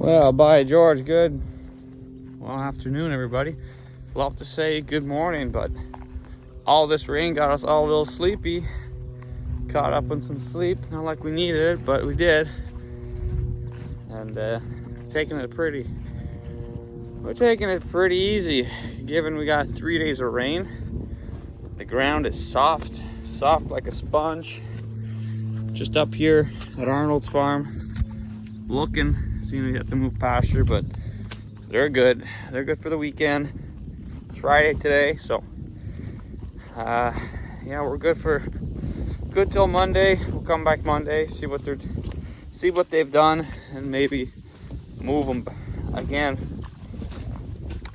Well, bye, George. Good. Well, afternoon, everybody. Love to say good morning, but all this rain got us all a little sleepy. Caught up on some sleep. Not like we needed it, but we did. And we're taking it pretty easy, given we got 3 days of rain. The ground is soft like a sponge. Just up here at Arnold's farm, seeing we have to move pasture, but they're good. They're good for the weekend. It's Friday today, so yeah, we're good till Monday. We'll come back Monday, see what they've done, and maybe move them again.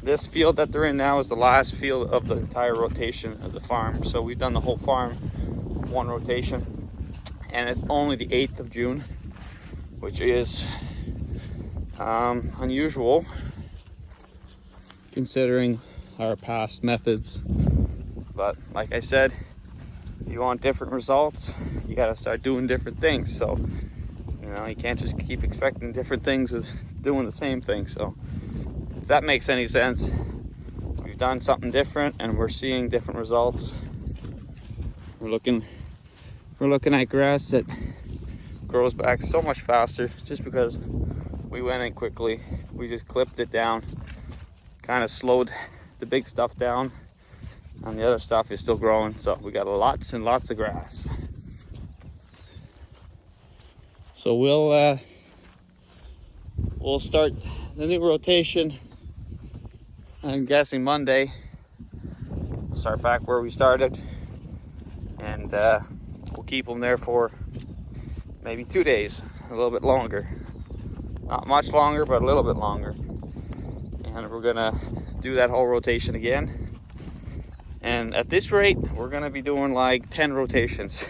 This field that they're in now is the last field of the entire rotation of the farm. So we've done the whole farm one rotation, and it's only the 8th of June, which is unusual considering our past methods. But like I said, if you want different results, you got to start doing different things. So you can't just keep expecting different things with doing the same thing. So if that makes any sense, we've done something different and we're seeing different results. We're looking at grass that grows back so much faster just because we went in quickly. We just clipped it down, kind of slowed the big stuff down, and the other stuff is still growing. So we got lots and lots of grass. So we'll start the new rotation, I'm guessing Monday. Start back where we started, and we'll keep them there for maybe 2 days, a little bit longer. Not much longer, but a little bit longer. And we're gonna do that whole rotation again. And at this rate, we're gonna be doing like 10 rotations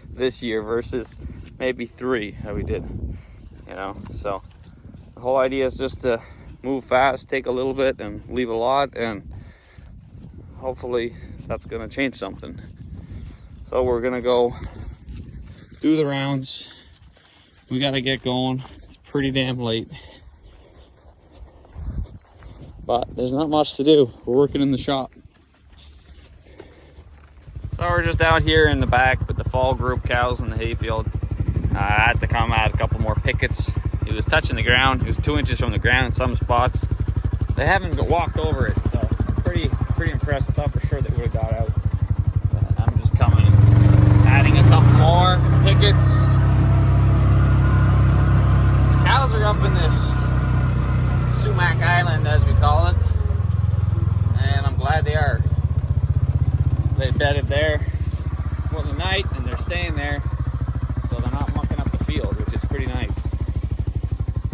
this year versus maybe 3 that we did. So the whole idea is just to move fast, take a little bit and leave a lot, and hopefully that's gonna change something. So we're gonna go do the rounds. We gotta get going. It's pretty damn late, but there's not much to do. We're working in the shop. So we're just out here in the back with the fall group cows in the hayfield. I had to come add a couple more pickets. He was touching the ground. He was 2 inches from the ground in some spots. They haven't walked over it, so pretty impressed. I thought for sure they would have got out. But I'm just coming and adding a couple more pickets. The cows are up in this sumac island, as we call it, and I'm glad they are. They bedded there for the night and they're staying there, so they're not mucking up the field, which is pretty nice.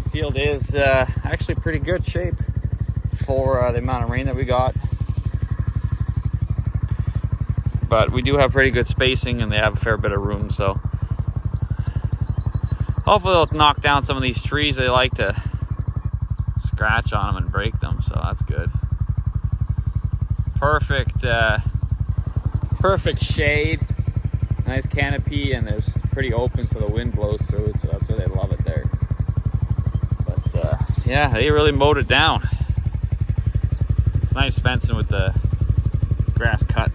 The field is actually pretty good shape for the amount of rain that we got, but we do have pretty good spacing and they have a fair bit of room, so hopefully they'll knock down some of these trees. They like to scratch on them and break them, so that's good. Perfect shade, nice canopy, and there's pretty open so the wind blows through it, so that's why they love it there. But yeah, they really mowed it down. It's nice fencing with the grass cut.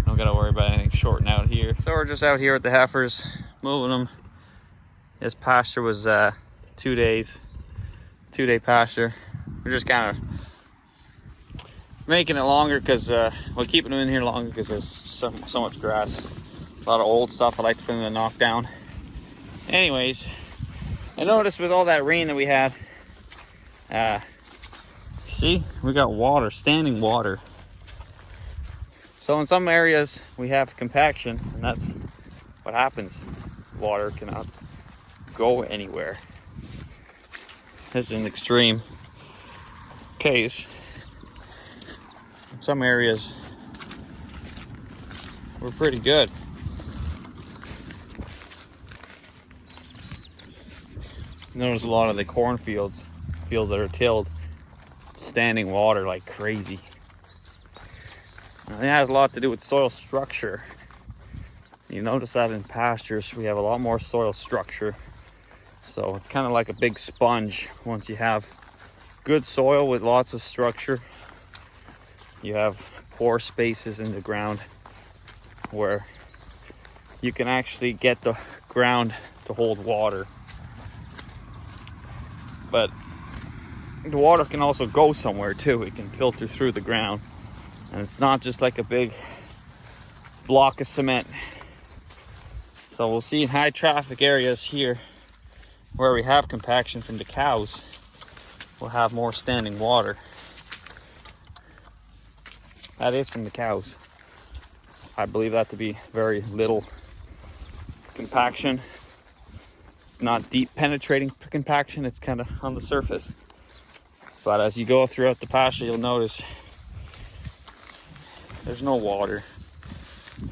Don't gotta worry about anything shorting out here. So we're just out here with the heifers, moving them. This pasture was 2 days, 2-day pasture. We're just kind of making it longer because we're keeping them in here longer because there's so much grass, a lot of old stuff I like to put in the knockdown. Anyways, I noticed with all that rain that we had, see, we got water, standing water. So in some areas we have compaction, and that's what happens. Water cannot go anywhere. This is an extreme case. Some areas we're pretty good. Notice a lot of the cornfields that are tilled, standing water like crazy. And it has a lot to do with soil structure. You notice that in pastures we have a lot more soil structure. So it's kind of like a big sponge. Once you have good soil with lots of structure, you have pore spaces in the ground where you can actually get the ground to hold water. But the water can also go somewhere too. It can filter through the ground. And it's not just like a big block of cement. So we'll see in high traffic areas here where we have compaction from the cows, we'll have more standing water. That is from the cows. I believe that to be very little compaction. It's not deep penetrating compaction, it's kind of on the surface. But as you go throughout the pasture, you'll notice there's no water.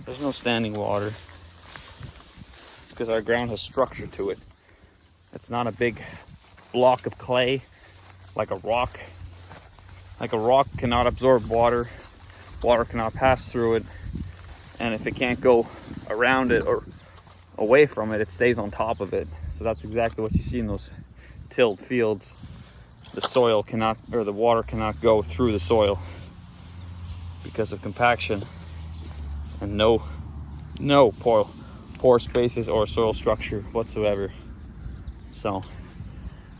There's no standing water. It's because our ground has structure to it. It's not a big block of clay like a rock. Like a rock cannot absorb water. Water cannot pass through it. And if it can't go around it or away from it, it stays on top of it. So that's exactly what you see in those tilled fields. The soil cannot, or the water cannot go through the soil because of compaction and no pore spaces or soil structure whatsoever. So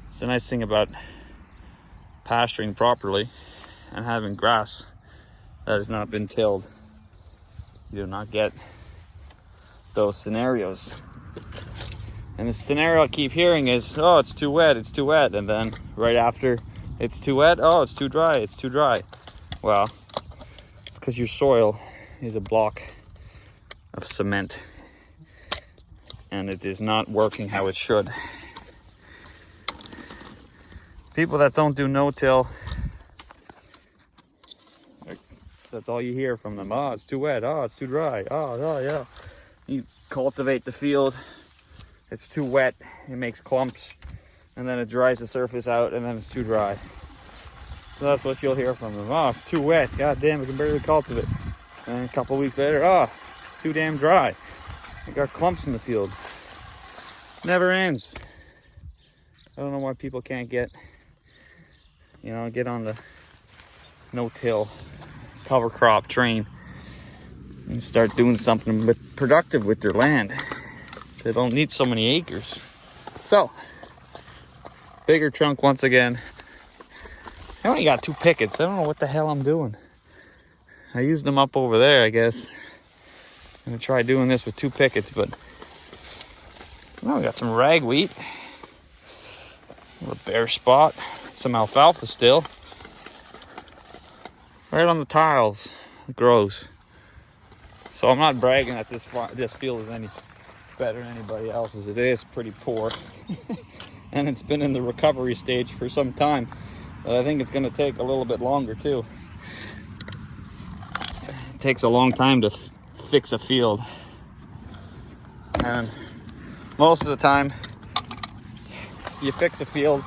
it's the nice thing about pasturing properly and having grass that has not been tilled. You do not get those scenarios. And the scenario I keep hearing is, oh, it's too wet, it's too wet. And then right after, it's too wet, oh, it's too dry, it's too dry. Well, it's because your soil is a block of cement and it is not working how it should. People that don't do no-till, that's all you hear from them. Oh, it's too wet, oh, it's too dry, oh, yeah. You cultivate the field, it's too wet, it makes clumps, and then it dries the surface out, and then it's too dry. So that's what you'll hear from them. Oh, it's too wet, god damn, I can barely cultivate. And a couple weeks later, oh, it's too damn dry. I got clumps in the field. Never ends. I don't know why people can't get on the no-till cover crop train and start doing something productive with their land. They don't need so many acres. So, bigger trunk once again. I only got 2 pickets. I don't know what the hell I'm doing. I used them up over there, I guess. I'm gonna try doing this with 2 pickets, but oh, we got some ragweed. A bare spot. Some alfalfa still. Right on the tiles. It grows. So I'm not bragging that this field is any better than anybody else's. It is pretty poor. And it's been in the recovery stage for some time. But I think it's going to take a little bit longer too. It takes a long time to fix a field. And most of the time, you fix a field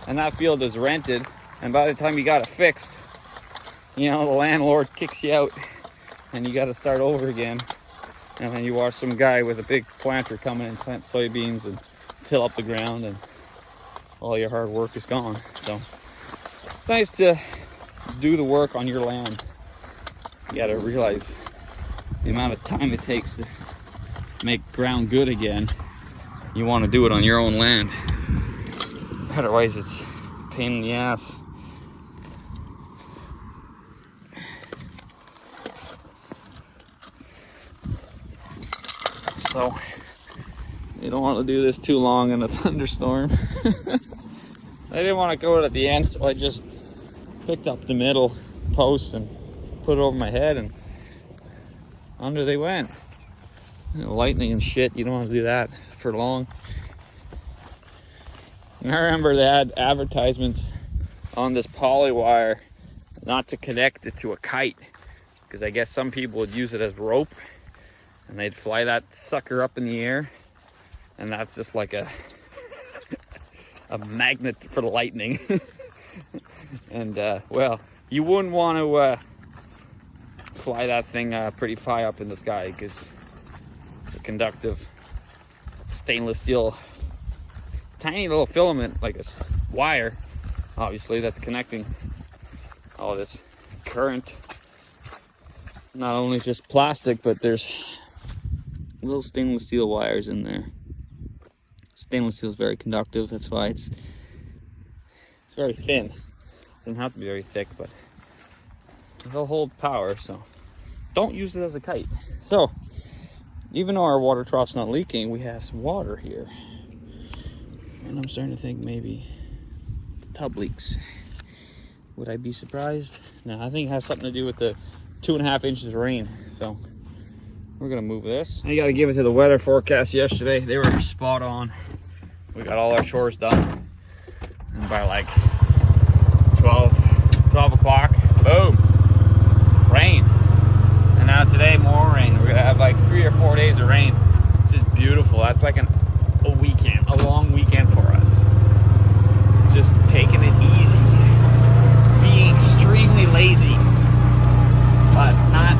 and that field is rented. And by the time you got it fixed, the landlord kicks you out and you got to start over again. And then you watch some guy with a big planter come in and plant soybeans and till up the ground, and all your hard work is gone. So it's nice to do the work on your land. You got to realize the amount of time it takes to make ground good again. You want to do it on your own land. Otherwise, it's a pain in the ass. So you don't want to do this too long in a thunderstorm. I didn't want to go at the end, so I just picked up the middle post and put it over my head, and under they went. Lightning and shit, you don't want to do that for long. And I remember they had advertisements on this poly wire not to connect it to a kite, because I guess some people would use it as rope and they'd fly that sucker up in the air, and that's just like a magnet for the lightning. And well, you wouldn't want to fly that thing pretty high up in the sky, because it's a conductive stainless steel tiny little filament, like a wire, obviously, that's connecting all this current. Not only just plastic, but there's little stainless steel wires in there. Stainless steel is very conductive, that's why it's very thin. Doesn't have to be very thick, but it'll hold power, so don't use it as a kite. So even though our water trough's not leaking, we have some water here, and I'm starting to think maybe the tub leaks. Would I be surprised? No, I think it has something to do with the 2.5 inches of rain. So we're gonna move this. I gotta give it to the weather forecast yesterday. They were spot on. We got all our chores done, and by like 12 o'clock, boom, rain. And now today, more rain. We're gonna have like 3 or 4 days of rain, which is beautiful. That's like a weekend, a long weekend for us. Just taking it easy, being extremely lazy, but not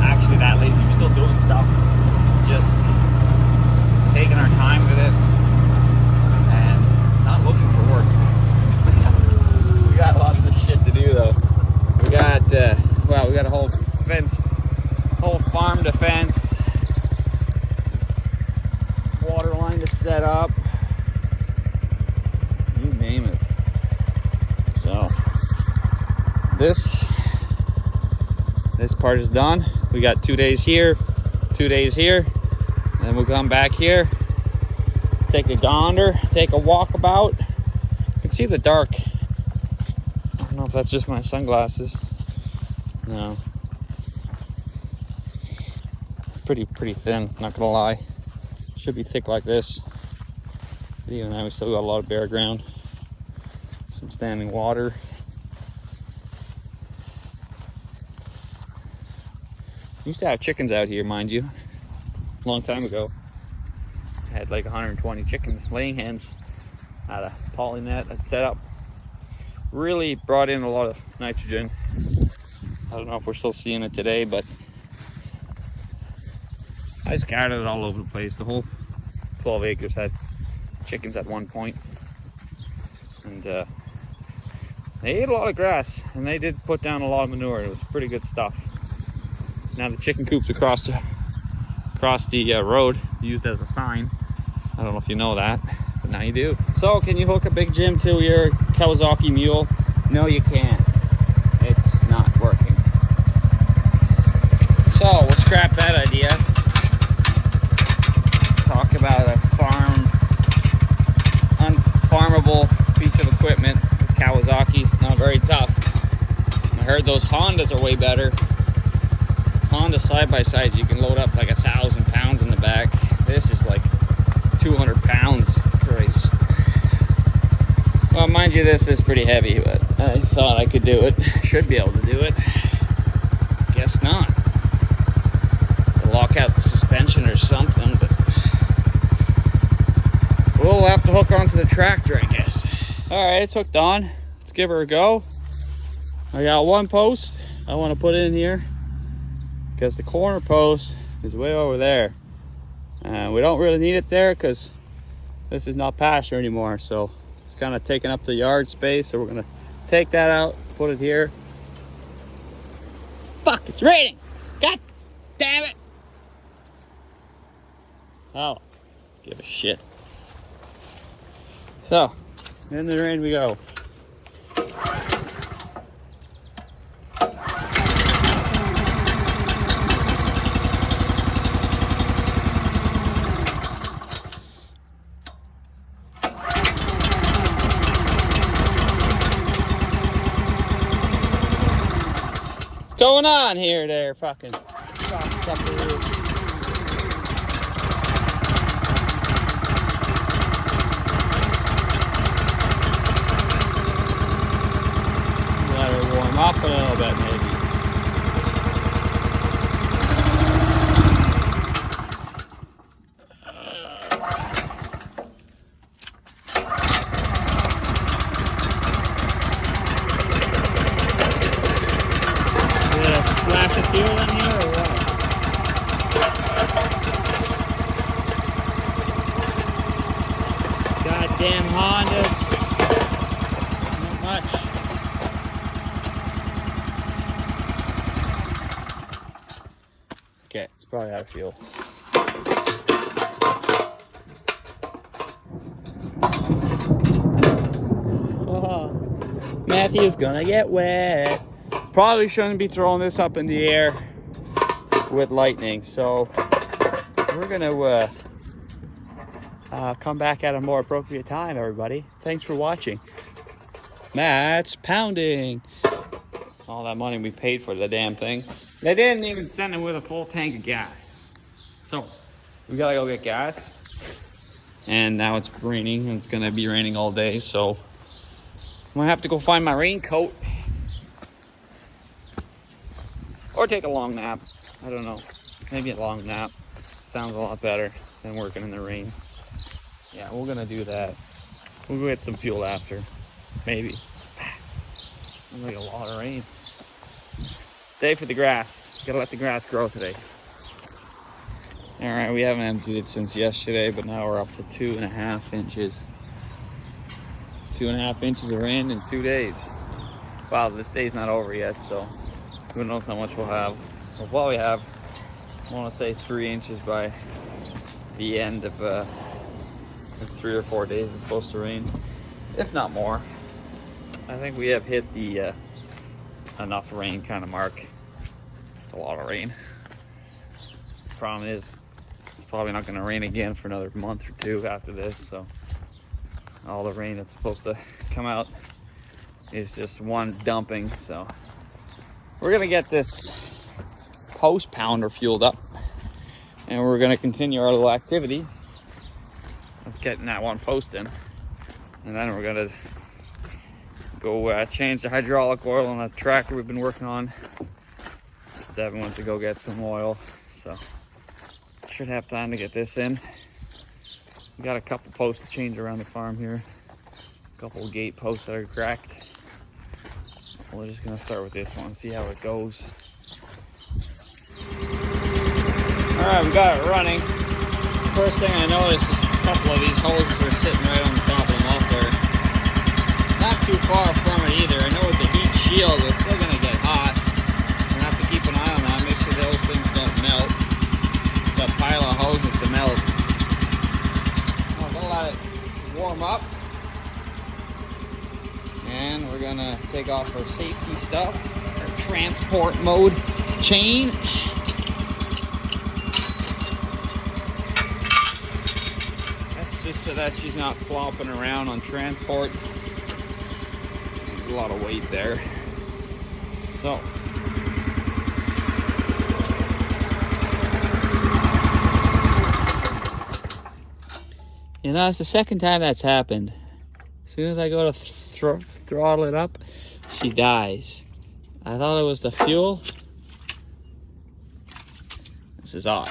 actually that lazy. We're still doing stuff, just taking our time with it and not looking for work. We got lots of shit to do though. We got we got a whole farm defense, water line to set up, you name it. So this part is done. We got 2 days here, 2 days here, and then we'll come back here. Let's take a gander, take a walkabout. You can see the dark. I don't know if that's just my sunglasses. No. Pretty thin, not gonna lie. Should be thick like this. But even now we still got a lot of bare ground. Some standing water. Used to have chickens out here, mind you. A long time ago. I had like 120 chickens, laying hens. Had a poly net I'd set up. Really brought in a lot of nitrogen. I don't know if we're still seeing it today, but I scattered it all over the place. The whole 12 acres had chickens at one point. And they ate a lot of grass, and they did put down a lot of manure. It was pretty good stuff. Now the chicken coop's across the road, used as a sign. I don't know if you know that, but now you do. So can you hook a Big Jim to your Kawasaki mule? No, you can't. It's not working. So we'll scrap that idea. Talk about a unfarmable piece of equipment. This Kawasaki, not very tough. I heard those Hondas are way better. Honda side-by-sides, you can load up like 1,000 pounds in the back. This is like 200 pounds. Christ. Well, mind you, this is pretty heavy, but I thought I could do it. Should be able to do it. Guess not. Lock out the suspension or something, but we'll have to hook onto the tractor, I guess. Alright, it's hooked on. Let's give her a go. I got one post I want to put in here because the corner post is way over there. We don't really need it there because this is not pasture anymore, so it's kind of taking up the yard space, so we're going to take that out, put it here. Fuck, it's raining! God damn it! Oh, give a shit. So, in the rain we go. What's going on here, there, fucking sucker? Up a little bit, maybe. Splash of fuel in here or what? God damn probably out of fuel. Oh, Matthew's gonna get wet. Probably shouldn't be throwing this up in the air with lightning, so we're gonna come back at a more appropriate time, everybody. Thanks for watching. Matt's pounding. All that money we paid for the damn thing. They didn't even send him with a full tank of gas. So we gotta go get gas. And now it's raining, and it's gonna be raining all day, so I'm gonna have to go find my raincoat. Or take a long nap. I don't know. Maybe a long nap. Sounds a lot better than working in the rain. Yeah, we're gonna do that. We'll go get some fuel after. Maybe. It's like a lot of rain. Day for the grass. Gotta let the grass grow today. Alright, we haven't emptied it since yesterday, but now we're up to 2.5 inches. 2.5 inches of rain in 2 days. Wow, this day's not over yet, so who knows how much we'll have. We'll probably have, I want to say 3 inches by the end of 3 or 4 days it's supposed to rain, if not more. I think we have hit the enough rain kind of mark. It's a lot of rain. Problem is, it's probably not going to rain again for another month or two after this, so all the rain that's supposed to come out is just one dumping. So we're going to get this post pounder fueled up, and we're going to continue our little activity of getting that one post in, and then we're going to go change the hydraulic oil on a tractor we've been working on. Devin went to go get some oil, so should have time to get this in. We got a couple posts to change around the farm here. A couple of gate posts that are cracked. We're just gonna start with this one, see how it goes. Alright, we got it running. First thing I noticed is a couple of these hoses were sitting right on the top of the muffler. Not too far from it either. I know it's a heat shield, but it's still gonna get hot. I'm gonna have to keep an eye on that, make sure those things don't melt. It's a pile of hoses to melt. I'm gonna let it warm up. And we're gonna take off our safety stuff, our transport mode chain. That's just so that she's not flopping around on transport. There's a lot of weight there. So. You know, it's the second time that's happened. As soon as I go to throttle it up, she dies. I thought it was the fuel. This is off.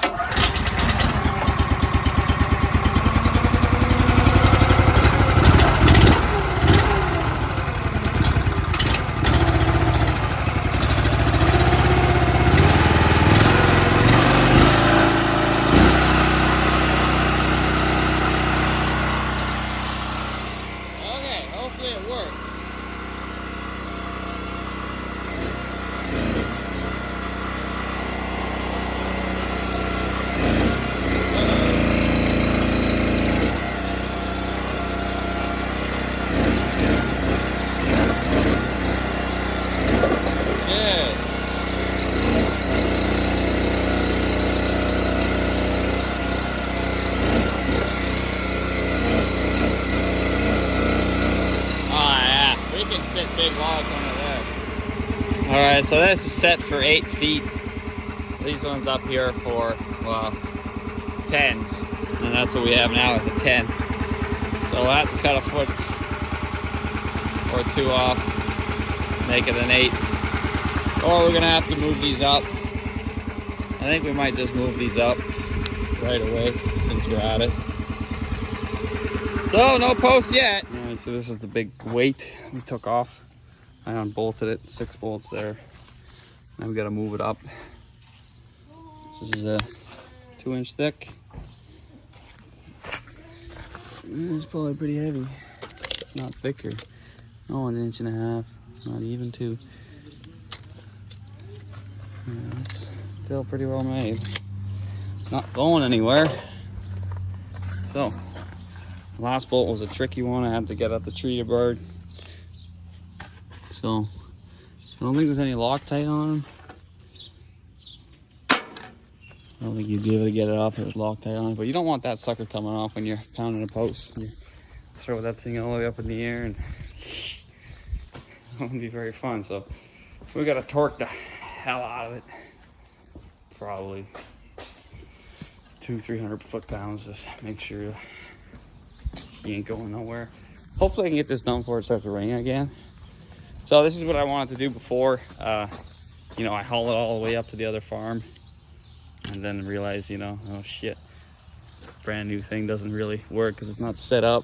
Okay, hopefully it works. Big logs under there. Alright, so this is set for 8 feet. These ones up here for, well, 10s. And that's what we have now is a 10. So we'll have to cut a foot or two off, make it an 8. Or we're going to have to move these up. I think we might just move these up right away since we're at it. So, no post yet. Alright, so this is the big weight we took off. I unbolted it, 6 bolts there. Now we gotta move it up. This is a 2-inch thick. It's probably pretty heavy. Not thicker. Oh, 1.5 inches. Not even 2. Yeah, it's still pretty well made. not going anywhere. So, last bolt was a tricky one. I had to get at the treated bird. So, I don't think there's any Loctite on him. I don't think you'd be able to get it off if it was Loctite on it, but you don't want that sucker coming off when you're pounding a post. You throw that thing all the way up in the air, and it wouldn't be very fun. So we gotta torque the hell out of it. Probably 200-300 foot-pounds. Just make sure you ain't going nowhere. Hopefully I can get this done before it starts to rain again. So this is what I wanted to do before. You know, I haul it all the way up to the other farm. And then realize, you know, oh shit, brand new thing doesn't really work because it's not set up.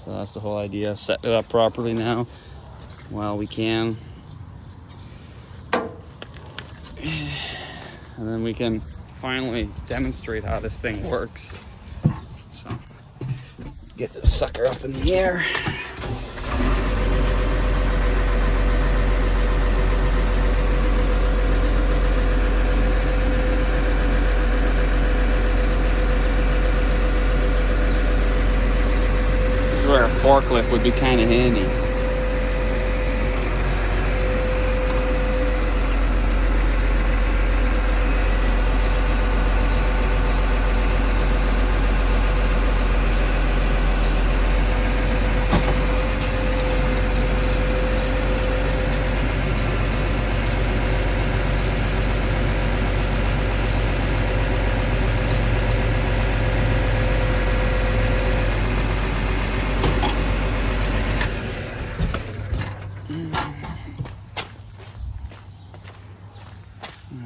So that's the whole idea, set it up properly now while we can. And then we can finally demonstrate how this thing works. So let's get this sucker up in the air. Where a forklift would be kind of handy.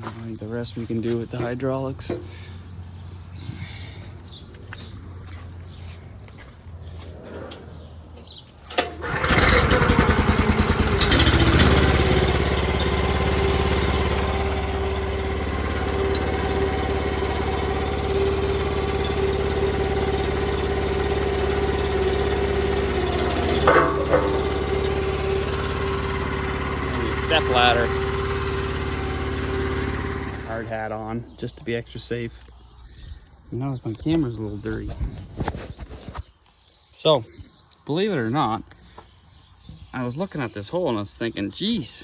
I think the rest we can do with the hydraulics. Step ladder. Hard hat on just to be extra safe. You notice my camera's a little dirty. So, believe it or not, I was looking at this hole and I was thinking, geez,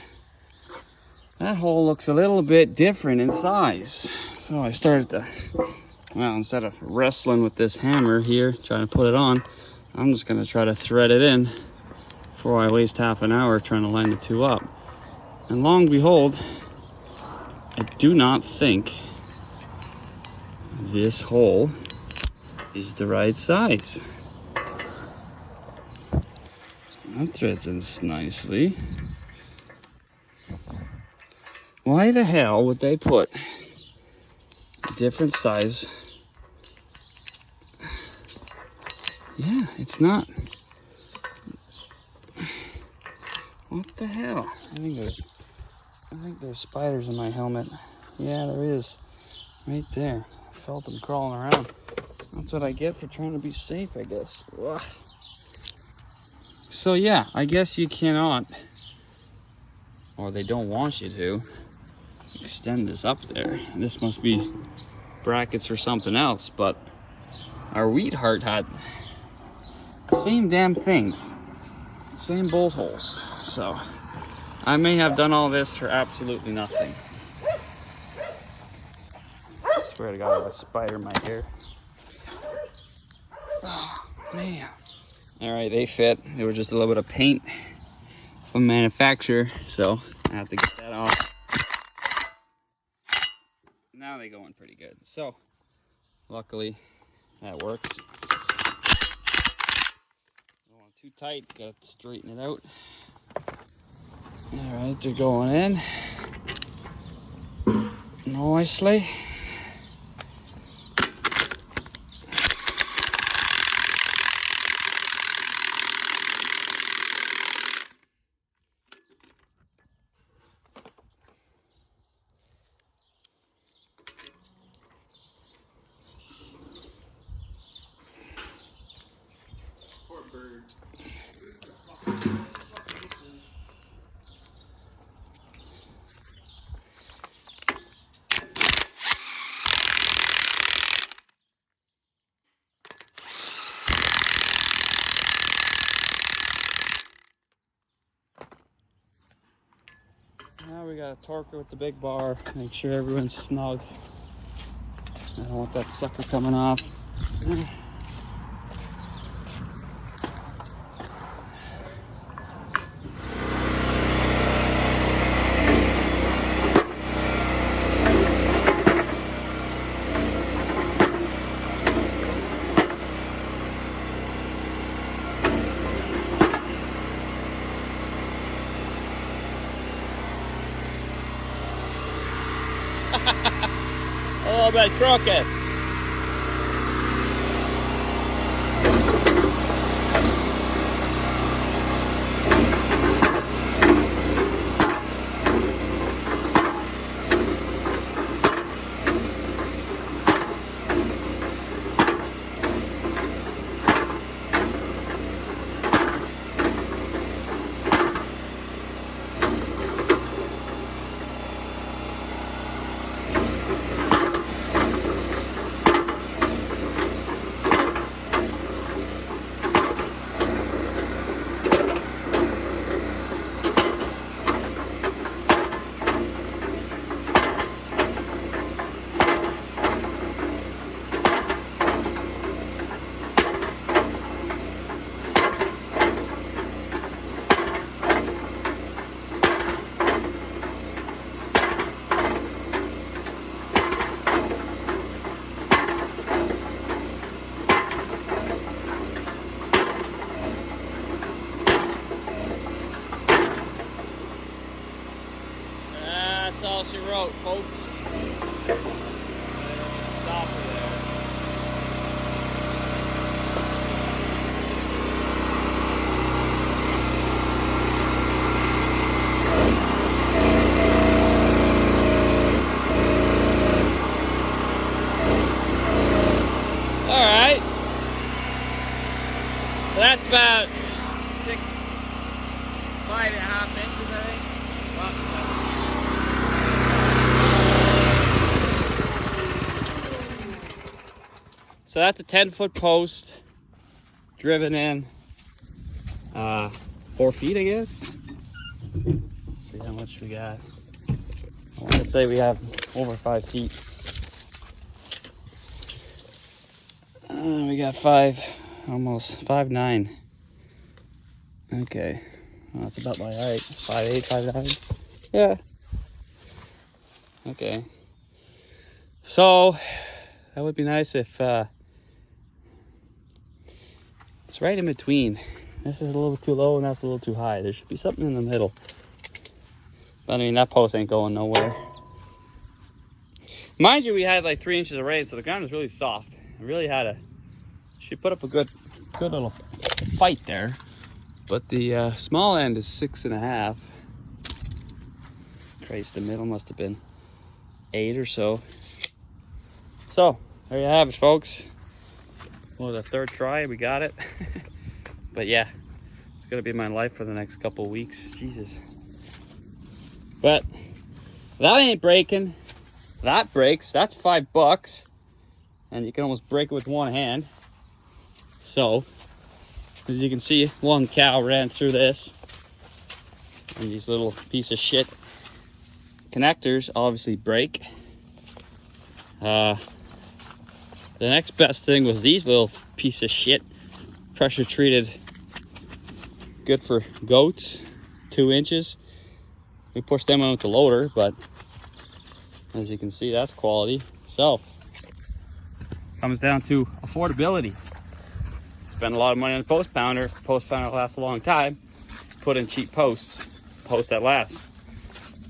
that hole looks a little bit different in size. So I started to, well, instead of wrestling with this hammer here, trying to put it on, I'm just gonna try to thread it in before I waste half an hour trying to line the two up. And lo and behold, I do not think this hole is the right size. That threads in nicely. Why the hell would they put a different size? Yeah, it's not. What the hell? I think there's spiders in my helmet. Yeah, there is. Right there. I felt them crawling around. That's what I get for trying to be safe, I guess. Ugh. So yeah, I guess you cannot, or they don't want you to, extend this up there. This must be brackets for something else, but our wheat heart had the same damn things. Same bolt holes. So I may have done all this for absolutely nothing. I swear to God, I have a spider in my hair. Oh, man. Alright, they fit. They were just a little bit of paint from manufacturer, so I have to get that off. Now they go in pretty good. So, luckily, that works. Don't want it too tight, gotta straighten it out. Alright, they're going in nicely. Poor bird. Now we got a torquer with the big bar. Make sure everyone's snug. I don't want that sucker coming off. A little bit crooked. That's all she wrote, folks. Stop her there. All right. So that's about 5.5 inches, I think. So that's a 10-foot post driven in 4 feet, I guess. Let's see how much we got. I want to say we have over 5 feet. We got almost 5'9". Okay, well, that's about my height. 5'8", 5'9". Yeah. Okay. So that would be nice if it's right in between. This is a little too low and that's a little too high. There should be something in the middle. But I mean, that post ain't going nowhere. Mind you, we had like 3 inches of rain, so the ground is really soft. I really she put up a good little fight there. But the small end is 6.5. Christ, the middle must have been 8 or so. So there you have it, folks. Well, the third try, we got it. But yeah, it's gonna be my life for the next couple of weeks. Jesus. But that ain't breaking. That breaks. That's $5, and you can almost break it with one hand. So, as you can see, one cow ran through this, and these little piece of shit connectors obviously break. The next best thing was these little piece of shit, pressure treated, good for goats, 2 inches. We pushed them on with the loader, but as you can see, that's quality. So, comes down to affordability. Spend a lot of money on the post pounder. Post pounder lasts a long time. Put in cheap posts. Posts that last.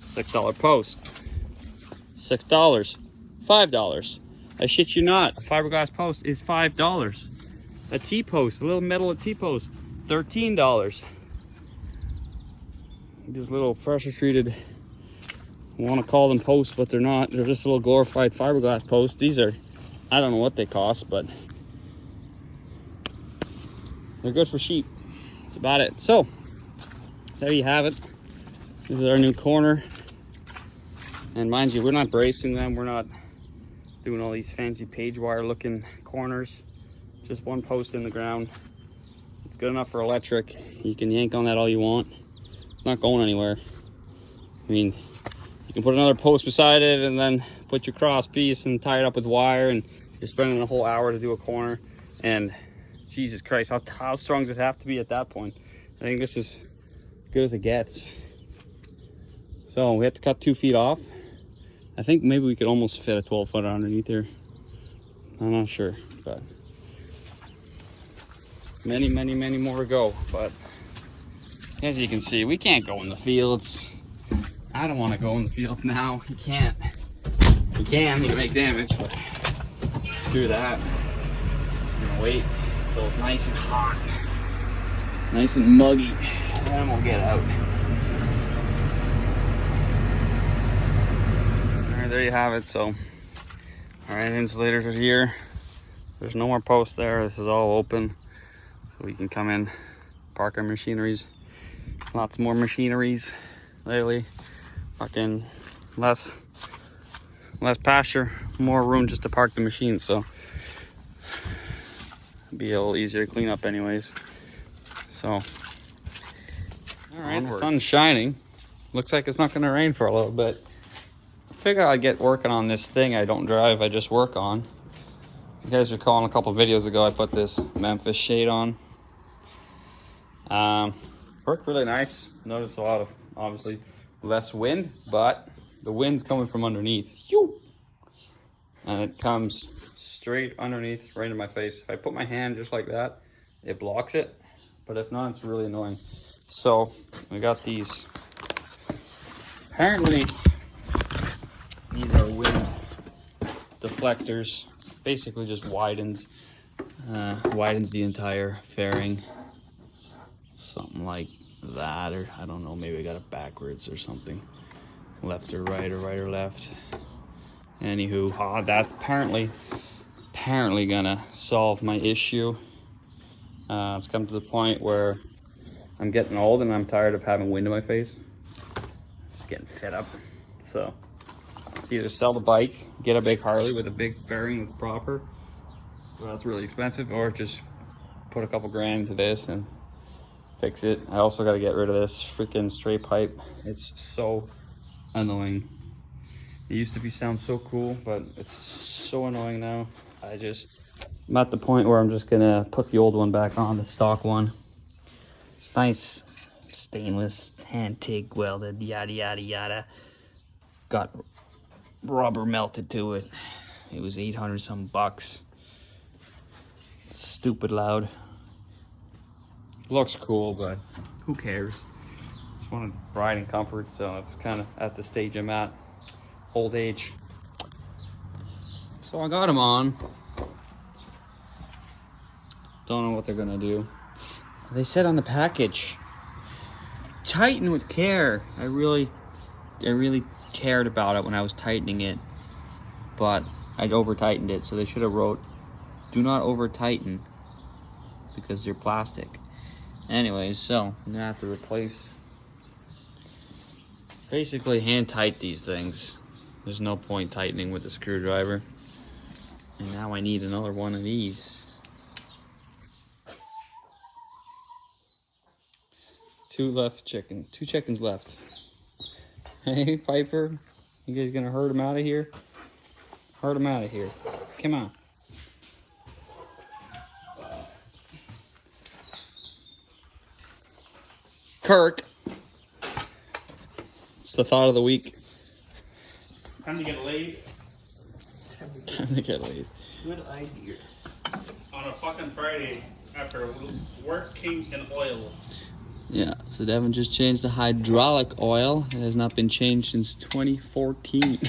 $6 post. $6. $5. I shit you not. A fiberglass post is $5. A T-post, a little metal T-post, $13. These little pressure treated, I want to call them posts, but they're not. They're just little glorified fiberglass posts. These are, I don't know what they cost, but they're good for sheep. That's about it. So, there you have it. This is our new corner. And mind you, we're not bracing them. We're not doing all these fancy page wire looking corners. Just one post in the ground. It's good enough for electric. You can yank on that all you want. It's not going anywhere. I mean, you can put another post beside it and then put your cross piece and tie it up with wire, and you're spending a whole hour to do a corner. And Jesus Christ, how strong does it have to be at that point? I think this is good as it gets. So we have to cut 2 feet off. I think maybe we could almost fit a 12-footer underneath here. I'm not sure, but many more to go. But as you can see, we can't go in the fields. I don't want to go in the fields now. You can't. You can make damage, but screw that. I'm gonna wait until it's nice and hot, nice and muggy, and then we'll get out. Alright, there you have it. So, alright, insulators are here. There's no more posts there. This is all open, so we can come in, park our machineries. Lots more machineries lately. Fucking less pasture, more room just to park the machines, so it'll be a little easier to clean up anyways. So, all right, the sun's shining. Looks like it's not gonna rain for a little bit. I figure I'd get working on this thing I don't drive, I just work on. You guys recall in a couple videos ago I put this Memphis shade on. Worked really nice. Noticed a lot of, obviously, less wind, but the wind's coming from underneath. And it comes straight underneath, right in my face. If I put my hand just like that, it blocks it. But if not, it's really annoying. So I got these. Apparently, these are wind deflectors. Basically just widens the entire fairing. Something like that, or I don't know, maybe I got it backwards or something. Left or right or left. Anywho, that's apparently gonna solve my issue. It's come to the point where I'm getting old and I'm tired of having wind in my face. Just getting fed up. So it's either sell the bike, get a big Harley with a big fairing that's proper, well, that's really expensive, or just put a couple grand into this and fix it. I also got to get rid of this freaking straight pipe. It's so annoying. It used to sound so cool, but it's so annoying now. I'm at the point where I'm just gonna put the old one back on, the stock one. It's nice, stainless, hand TIG welded, yada yada yada. Got rubber melted to it. It was 800 some bucks. Stupid loud. Looks cool, but who cares? Just want to ride in comfort, so it's kind of at the stage I'm at. Old age. So I got them on. Don't know what they're gonna do. They said on the package, tighten with care. I really cared about it when I was tightening it, but I'd over tightened it, so they should have wrote, do not over tighten, because they're plastic. Anyways, so I'm gonna have to basically hand tight these things. There's no point tightening with a screwdriver. And now I need another one of these. 2 chickens left. Hey, Piper, you guys gonna herd them out of here? Herd them out of here. Come on. Kirk. It's the thought of the week. Time to get laid. Time to get laid. Good idea. On a fucking Friday after work, king, and oil. Yeah, so Devin just changed the hydraulic oil. It has not been changed since 2014.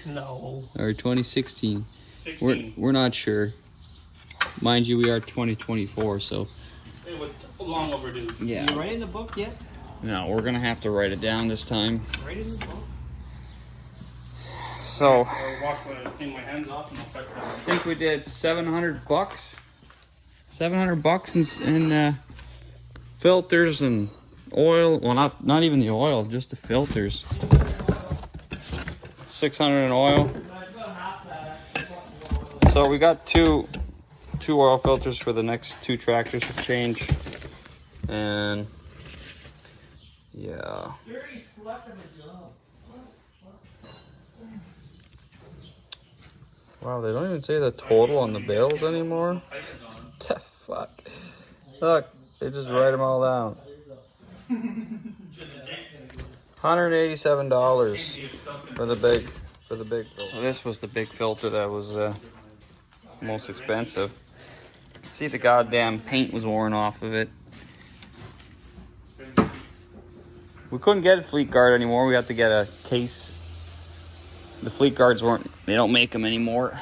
No. Or 2016. 16. We're not sure. Mind you, we are 2024, so. It was long overdue. Yeah. You write in the book yet? No, we're gonna have to write it down this time. Write in the book. So. Clean my hands off and I'll start I think we did $700. $700 in filters and oil. Well, not even the oil, just the filters. $600 in oil. So we got two oil filters for the next 2 tractors to change, and Yeah. You already slept in the job. Wow, they don't even say the total on the bills anymore. The fuck. Look, they just write them all down. $187 for the big filter. So this was the big filter that was most expensive. See, the goddamn paint was worn off of it. We couldn't get a Fleet Guard anymore. We had to get a case. The Fleet Guards they don't make them anymore.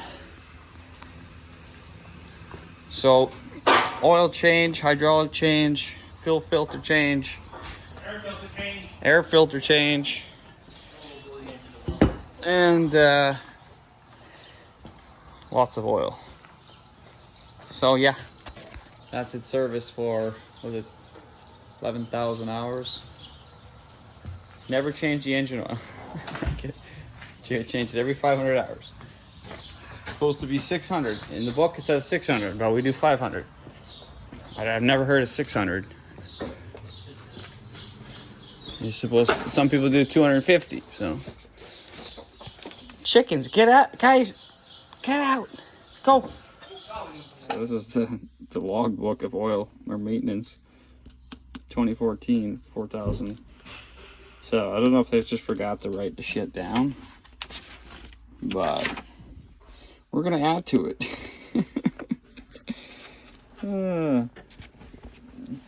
So, oil change, hydraulic change, fuel filter change, air filter change, and lots of oil. So yeah, that's its service for, was it 11,000 hours? Never change the engine oil. Change it every 500 hours. It's supposed to be 600. In the book it says 600, but we do 500. I've never heard of 600. You're supposed to, some people do 250, so. Chickens, get out, guys, get out, go. So this is the log book of oil or maintenance. 2014, 4,000. So I don't know if they just forgot to write the shit down, but we're gonna add to it.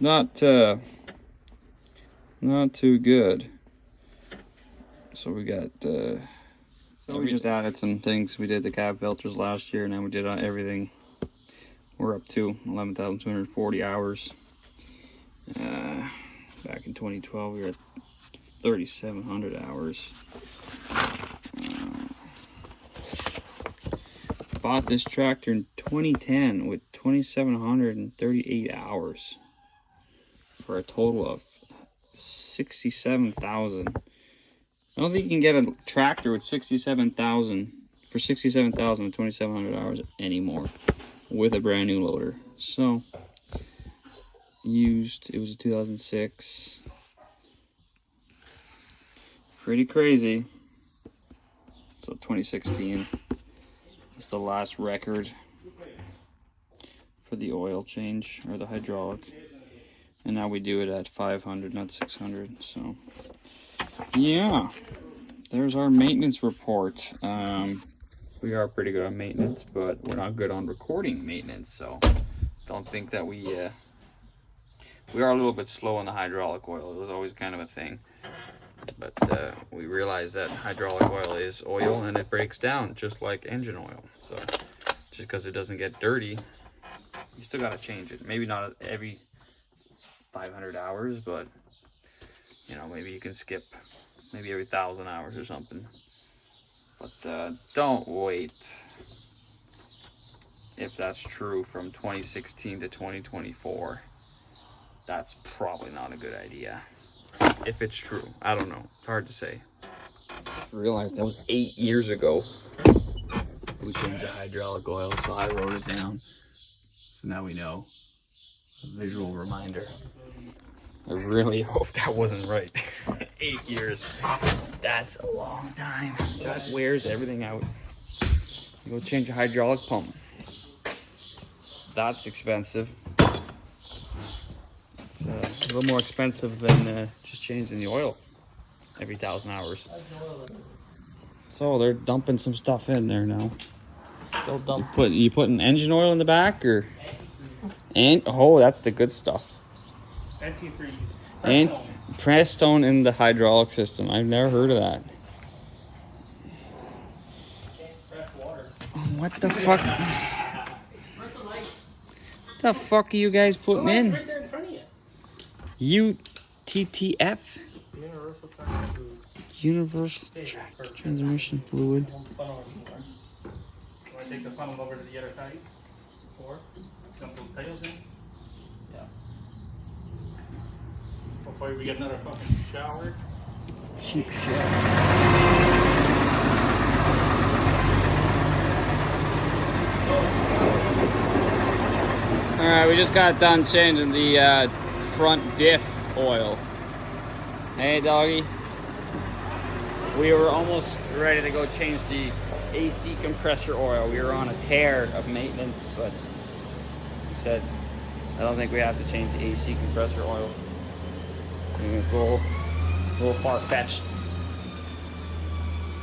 Not too good. So we got so we just added some things. We did the cab filters last year, and then we did everything. We're up to 11,240 hours. Back in 2012 we were at 3,700 hours. Bought this tractor in 2010 with 2,738 hours for a total of 67,000. I don't think you can get a tractor with 67,000 for 67,000 and 2,700 hours anymore with a brand new loader. So used, it was a 2006. Pretty crazy. So 2016 is the last record for the oil change or the hydraulic, and now we do it at 500, not 600. So yeah, there's our maintenance report. We are pretty good on maintenance, but we're not good on recording maintenance, so don't think that we are a little bit slow on the hydraulic oil. It was always kind of a thing, but we realized that hydraulic oil is oil and it breaks down just like engine oil. So just because it doesn't get dirty, you still got to change it. Maybe not every 500 hours, but you know, maybe you can skip maybe every 1,000 hours or something. But don't wait. If that's true from 2016 to 2024, that's probably not a good idea. If it's true, I don't know. It's hard to say. I just realized that was 8 years ago we changed the hydraulic oil, so I wrote it down. So now we know. A visual reminder. I really hope that wasn't right. 8 years. That's a long time. That wears everything out. You go change a hydraulic pump. That's expensive. It's a little more expensive than just changing the oil every 1,000 hours. So they're dumping some stuff in there now. They'll dump. You putting engine oil in the back, or? And oh, that's the good stuff. Antifreeze. And Prestone in the hydraulic system. I've never heard of that. Fresh water. What the fuck? What the fuck are you guys putting in? Right there in front of you. UTTF? Universal Tractor Fluid. Universal Transmission Fluid. Funnel anymore. Want to take the funnel over to the other side? Or dump those tails in? Yeah. Before we get another fucking shower. Cheap shit. Alright, we just got done changing the front diff oil. Hey, doggy. We were almost ready to go change the AC compressor oil. We were on a tear of maintenance, but we said, I don't think we have to change the AC compressor oil. I mean, it's a little far-fetched.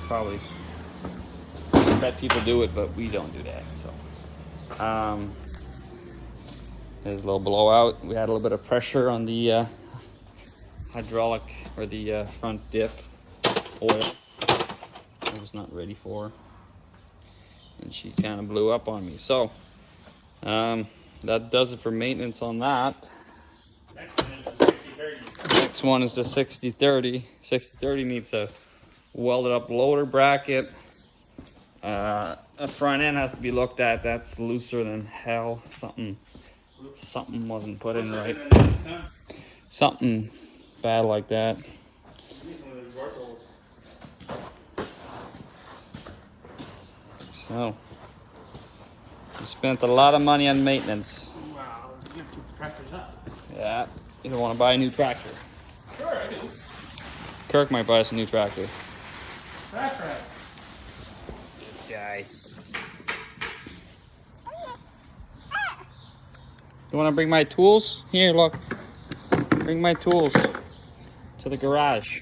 Probably. I bet people do it, but we don't do that. So, there's a little blowout. We had a little bit of pressure on the hydraulic or the front diff oil. I was not ready for, and she kind of blew up on me. So, that does it for maintenance on that. Next one is the 60-30. 60-30 needs a welded up loader bracket. A front end has to be looked at. That's looser than hell. Something wasn't put in right. Something bad like that. So, we spent a lot of money on maintenance. Wow, you have to keep the tractors up. Yeah, you don't want to buy a new tractor. Sure, I do. Kirk might buy us a new tractor. That's right. This guy. You want to bring my tools? Here, look. Bring my tools to the garage.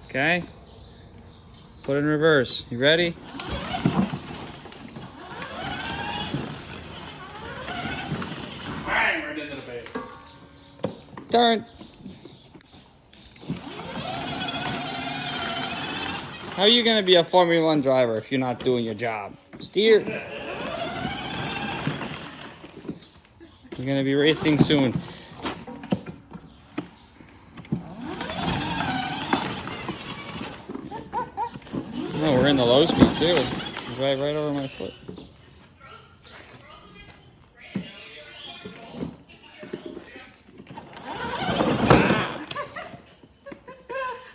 Okay? Put it in reverse. You ready? Bang, right into the base. Turn. How are you going to be a Formula 1 driver if you're not doing your job? Steer. You're going to be racing soon. Oh, we're in the low speed too. It's right over my foot.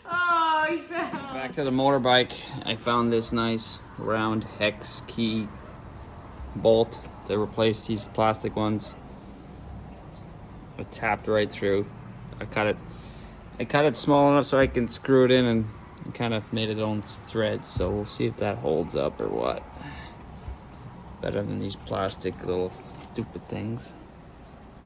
Oh, he fell. Back to the motorbike. I found this nice round hex key bolt to replace these plastic ones. It tapped right through. I cut it small enough so I can screw it in and kind of made its own threads. So we'll see if that holds up or what. Better than these plastic little stupid things.